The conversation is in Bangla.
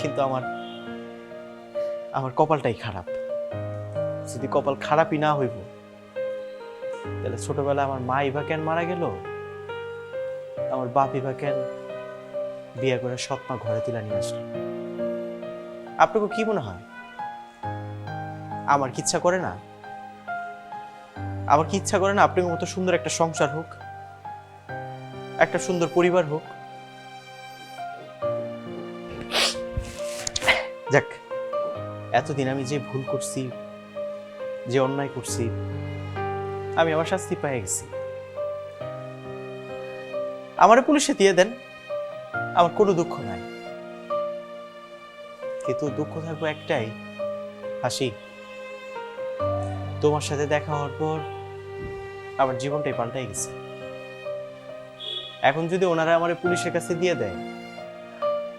কিন্তু আমার আমার কপালটাই খারাপ। যদি কপাল খারাপই না হইব, তাহলে ছোটবেলায় আমার মা ইভা কেন মারা গেল, আমার বাপ ইভা কেন বিয়ে করে সৎ মা ঘরে তুলে নিয়ে আসলো? আপনাকে কি মনে হয় আমার কি ইচ্ছা করে না? আমার কি ইচ্ছা করে না আপনার মতো সুন্দর একটা সংসার হোক, একটা সুন্দর পরিবার হোক? যাক, এতদিন আমি যে ভুল করছি, যে অন্যায় করছি, আমি আমার শাস্তি পেয়ে গেছি। আমারে পুলিশে দিয়ে দেন, আমার কোনো দুঃখ নাই। কিন্তু দুঃখ থাকবো একটাই, হাসি, তোমার সাথে দেখা হওয়ার পর আমার জীবনটাই পাল্টাই গেছে। এখন যদি ওনারা আমার পুলিশের কাছে দিয়ে দেয়,